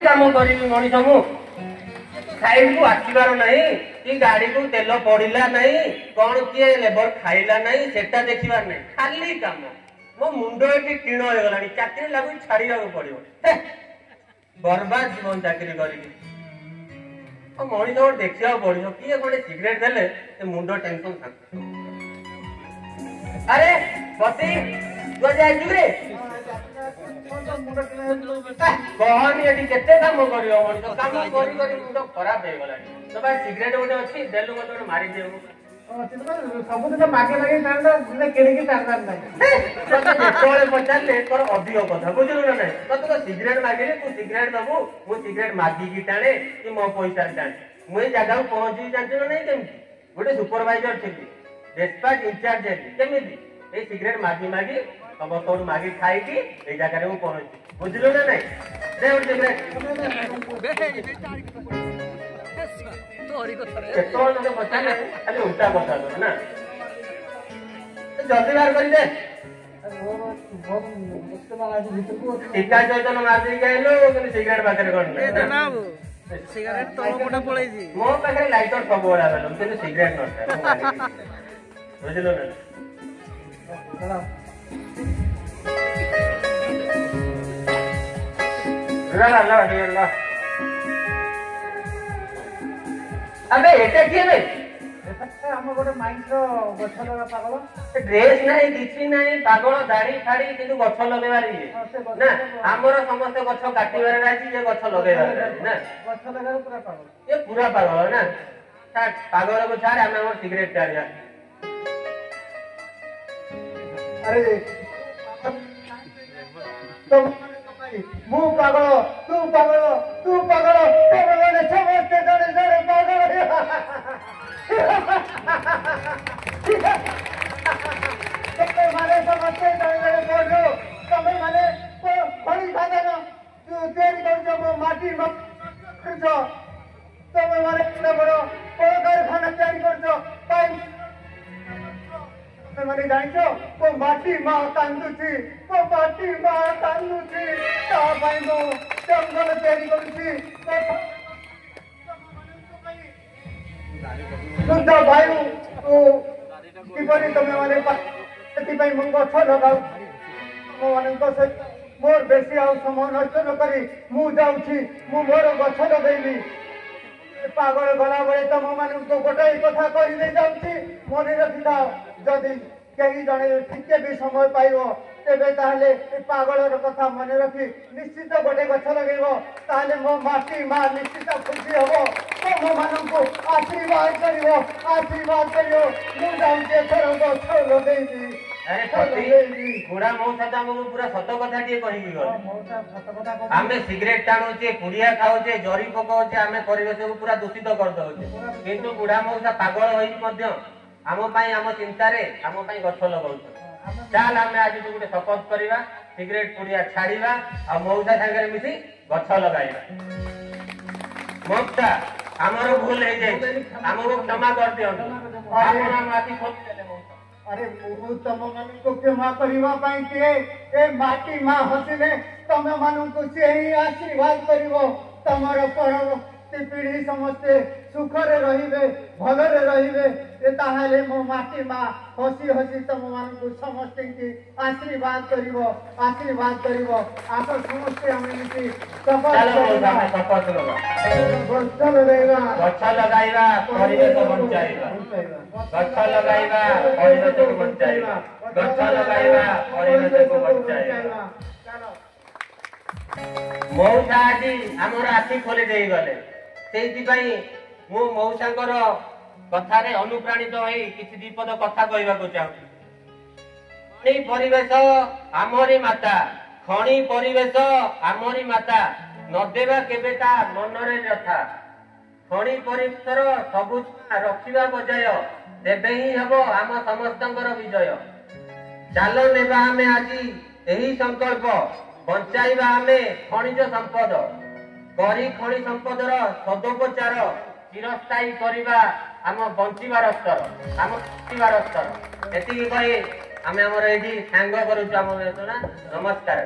काम करी मनीष मु साइड को आसबार नहीं कि गाड़ी को तेल पड़ा नहीं कौन किए लेबर खाइला नहीं सेटा देखिबार नहीं खाली काम मो मुंड ये टीण हो गला चाकरी लगू छाड़ा पड़ो बर्बाद जीवन चाकरी कर मनीष देखा पड़ो किए गोटे सिगरेट देले मुंड टेंशन अरे बसी रे कहनी ये केते काम करियो मनीष काम करी करी मुंड खराब हो गला तो भाई सिगरेट गोटे अच्छी देलु मत गोटे मारी देऊ सबुदिन मागे मागे टाणा किणिकी टाणदार नहीं जेतोले पचारे तोर अधिक कथा बुझलु ना नहीं तो तो सिगरेट मागिले तू सिगरेट दबु मु सिगरेट मागिकी टाणे कि मो पैसा टाणे मु जगह पहुंची जानछु ना नहीं केमती गोटे सुपरवाइजर थिली डिस्पैच इंचार्ज केमिति ए सिगरेट मागी मागी समस्त मागी खाई की ए जगह मु पहुंची बुझलु ना नहीं दे और सिगरेट केतोले पचारे खाली उल्टा कथा ना जल्दी बाहर कर दे टीका जोजन मारी गलो सिगरेट पाखे कौन सिगरेट तल पटा पड़े मो पाखे लाइटर सब बड़ा बेल कि सिगरेट न बुझल ना अबे एटा किए बे हम गोटे माइंड रो गछ लगा पागल ड्रेस नहीं किछि नहीं पागल दाढ़ी फाड़ी किंतु गछ लगेबार ना हमर समस्त गछ काटिबार राजी जे गछ लगेबार राजी ना गछ लगा पूरा पागल ये पूरा पागल ना पागल को छाड़ हम हमर सिगरेट टाड़िया अरे तुम मु पागल तू पागल ने समझते जड़े जड़े पागल तुम्हें माने समझते जड़े जड़े बोलो तुम्हें माने बड़ी साधन तैयारी कर माटी करछो तुम्हें माने बड़े बड़ कारखाना तैयारी करछो मैंने जानिछो वो माटी माँ कांदुची ता भाई मो जंगल तैयारी करूची शुद्ध वायु किपरि तमे माने सेति पई मु गछ लगाउ मो मानक सहित मोर बेसी आउ समय नष्ट न करी मु जाउछी मु मोर गछ लगैली पागल गला बेले तम मानक गोटे कथा कहि दे जाउछी मने रखि थाओ जदि कहीं जड़े टिके भी समय पाइब तेरे ताहले पागलर कथा मन रखी निश्चित गोटे गछ लगेब ताहले मो माटी माँ निश्चित खुशी हम तुम मानक आशीर्वाद करियो मु जाऊँचे एथर गछ लगेबी अरे बुढ़ा मौसा तो आमको पूरा सत कथा टे कही आम सिगरेट टाणुचे पुड़िया खाऊचे जरी पकाउचे आम परिवेश को पूरा दूषित कर दौचे किंतु बुढ़ा मौसा पागल होई आम चिंतार आम गछ लगाऊ चाल आम आज गोटे शपथ करवा सिगरेट पुड़िया छाड़ा आ मौसा सागर मिसी गछ लगाइबा मौसा आमर भूल हो जाए आमको क्षमा कर दियंतु अरे मु तम मानक क्षमा करबा पई के ए माटी माँ हसिले तमे मानक से ही आशीर्वाद करिवो तमर परवर्ती पीढ़ी समस्ते सुखरे रहिबे भलरे रहिबे ए ताहाले मो माटी माँ हसी हसी तम मानक समस्ते की आशीर्वाद करिवो आप समस्ते हम मिसी शपथ गछ लगाइबा परिवेश बंचाइबा गछ लगाइबा परिवेश को बंचाइबा गछ लगाइबा परिवेश को बंचाइबा मौसा आज आमर आखि खोली दे गले सेति पई मु मौसांकर कथारे अनुप्राणित होई किछि दीपद कथा कहबा को चाहू खणी परिवेश आमरी माता खणी परिवेश आमरी माता नदेवा केबे ता मनरे रथा खणी परिसर सबु रखिबा बजाय तेबे ही हबो आम समस्तंकर विजय चाल नेबा आमे आजी एही संकल्प बंचाइबा आमे खनिज संपद करी खनि संपदर सदुपचार चिरस्थायी करिबा आम बंचिबार स्तर आम बंचिबार स्तर एतिकी कहि आमे हमर एडी सांग करूछु आम नमस्कार।